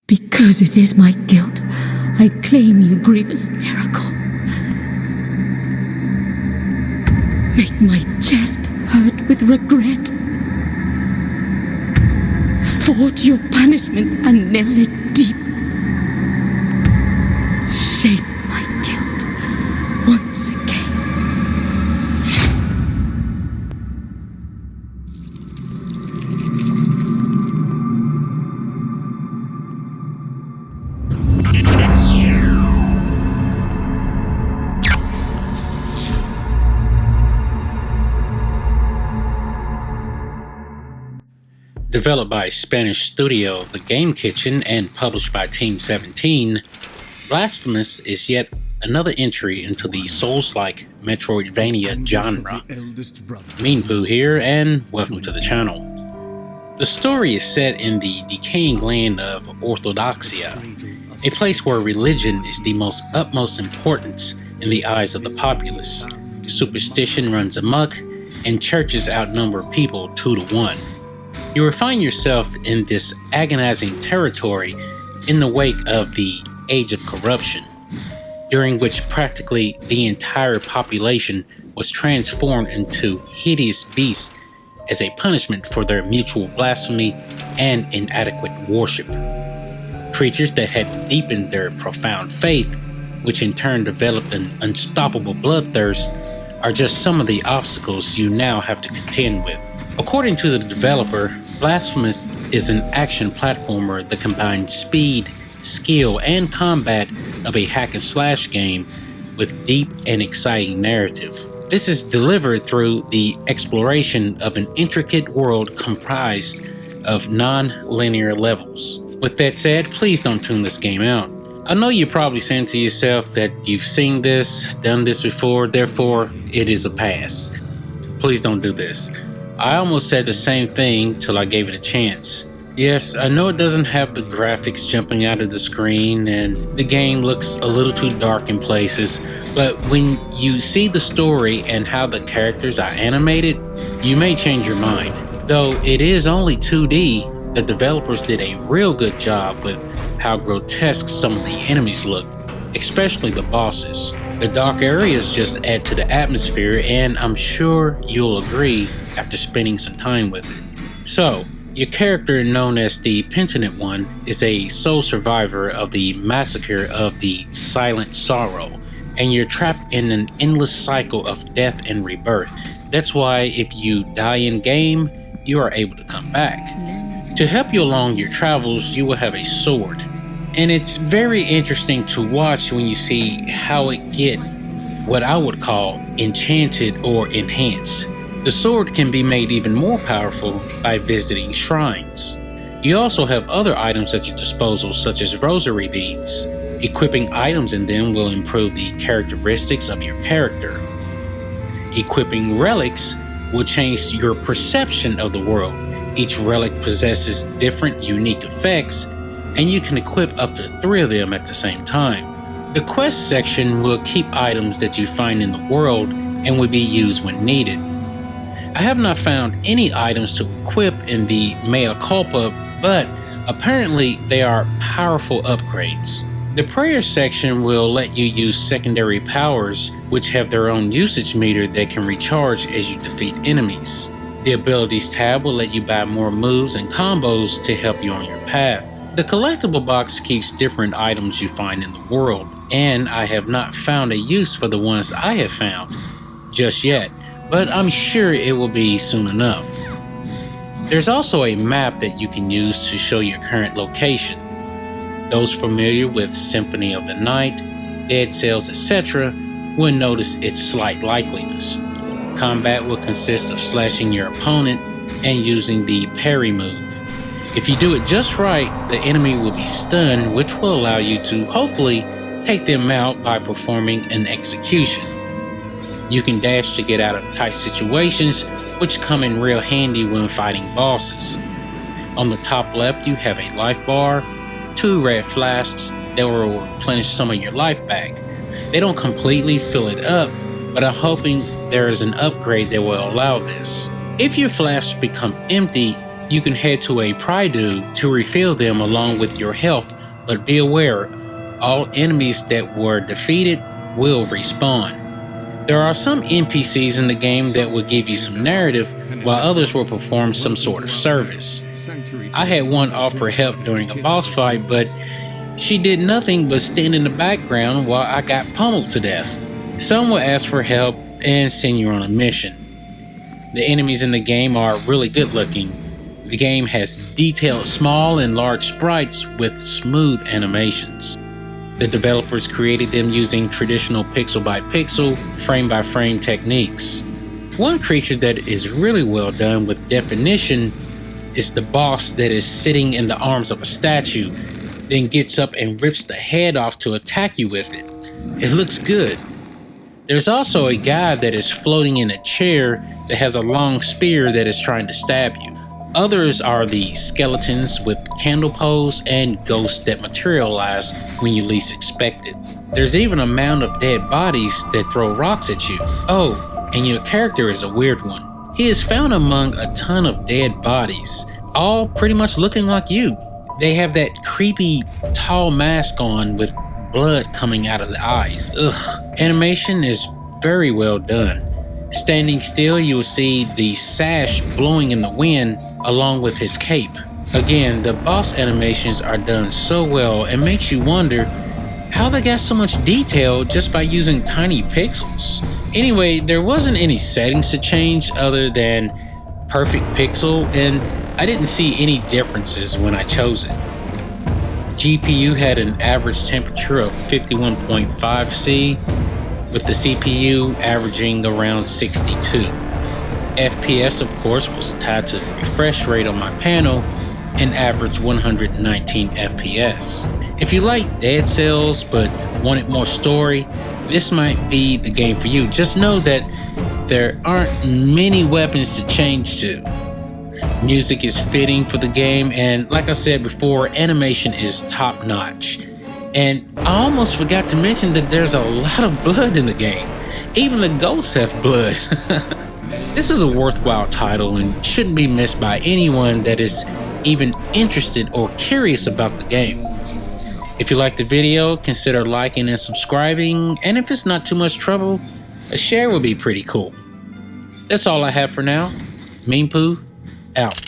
Because it is my guilt, I claim you, grievous miracle. Make my chest hurt with regret. Forge your punishment and nail it deep. Shape my guilt once again. Developed by Spanish studio The Game Kitchen and published by Team 17, Blasphemous is yet another entry into the Souls-like Metroidvania genre. Meanpooh here, and welcome to the channel. The story is set in the decaying land of Orthodoxia, a place where religion is the utmost importance in the eyes of the populace. Superstition runs amok, and churches outnumber people 2 to 1. You will find yourself in this agonizing territory in the wake of the Age of Corruption, during which practically the entire population was transformed into hideous beasts as a punishment for their mutual blasphemy and inadequate worship. Creatures that had deepened their profound faith, which in turn developed an unstoppable bloodthirst, are just some of the obstacles you now have to contend with. According to the developer, Blasphemous is an action platformer that combines speed, skill, and combat of a hack-and-slash game with deep and exciting narrative. This is delivered through the exploration of an intricate world comprised of non-linear levels. With that said, please don't tune this game out. I know you're probably saying to yourself that you've seen this, done this before, therefore it is a pass. Please don't do this. I almost said the same thing till I gave it a chance. Yes, I know it doesn't have the graphics jumping out of the screen and the game looks a little too dark in places, but when you see the story and how the characters are animated, you may change your mind. Though it is only 2D, the developers did a real good job with how grotesque some of the enemies look, especially the bosses. The dark areas just add to the atmosphere, and I'm sure you'll agree after spending some time with it. So, your character, known as the Penitent One, is a sole survivor of the massacre of the Silent Sorrow, and you're trapped in an endless cycle of death and rebirth. That's why if you die in game, you are able to come back. To help you along your travels, you will have a sword. And it's very interesting to watch when you see how it get what I would call enchanted or enhanced. The sword can be made even more powerful by visiting shrines. You also have other items at your disposal, such as rosary beads. Equipping items in them will improve the characteristics of your character. Equipping relics will change your perception of the world. Each relic possesses different unique effects, and you can equip up to 3 of them at the same time. The quest section will keep items that you find in the world and will be used when needed. I have not found any items to equip in the Mea Culpa, but apparently they are powerful upgrades. The prayer section will let you use secondary powers, which have their own usage meter that can recharge as you defeat enemies. The abilities tab will let you buy more moves and combos to help you on your path. The collectible box keeps different items you find in the world, and I have not found a use for the ones I have found just yet, but I'm sure it will be soon enough. There's also a map that you can use to show your current location. Those familiar with Symphony of the Night, Dead Cells, etc. will notice its slight likeliness. Combat will consist of slashing your opponent and using the parry move. If you do it just right, the enemy will be stunned, which will allow you to hopefully take them out by performing an execution. You can dash to get out of tight situations, which come in real handy when fighting bosses. On the top left, you have a life bar, 2 red flasks that will replenish some of your life back. They don't completely fill it up, but I'm hoping there is an upgrade that will allow this. If your flasks become empty, you can head to a Prydu to refill them along with your health, but be aware, all enemies that were defeated will respawn. There are some NPCs in the game that will give you some narrative, while others will perform some sort of service. I had one offer help during a boss fight, but she did nothing but stand in the background while I got pummeled to death. Some will ask for help and send you on a mission. The enemies in the game are really good looking. The game has detailed small and large sprites with smooth animations. The developers created them using traditional pixel by pixel, frame by frame techniques. One creature that is really well done with definition is the boss that is sitting in the arms of a statue, then gets up and rips the head off to attack you with it. It looks good. There's also a guy that is floating in a chair that has a long spear that is trying to stab you. Others are the skeletons with candle poles and ghosts that materialize when you least expect it. There's even a mound of dead bodies that throw rocks at you. Oh, and your character is a weird one. He is found among a ton of dead bodies, all pretty much looking like you. They have that creepy tall mask on with blood coming out of the eyes. Ugh. Animation is very well done. Standing still, you will see the sash blowing in the wind along with his cape. Again, the boss animations are done so well and makes you wonder how they got so much detail just by using tiny pixels. Anyway, there wasn't any settings to change other than perfect pixel, and I didn't see any differences when I chose it. GPU had an average temperature of 51.5 C, with the CPU averaging around 62. FPS, of course, was tied to the refresh rate on my panel and averaged 119 FPS. If you like Dead Cells but wanted more story, this might be the game for you. Just know that there aren't many weapons to change to. Music is fitting for the game, and like I said before, animation is top notch. And I almost forgot to mention that there's a lot of blood in the game. Even the ghosts have blood. This is a worthwhile title and shouldn't be missed by anyone that is even interested or curious about the game. If you liked the video, consider liking and subscribing, and if it's not too much trouble, a share would be pretty cool. That's all I have for now. Meanpooh, out.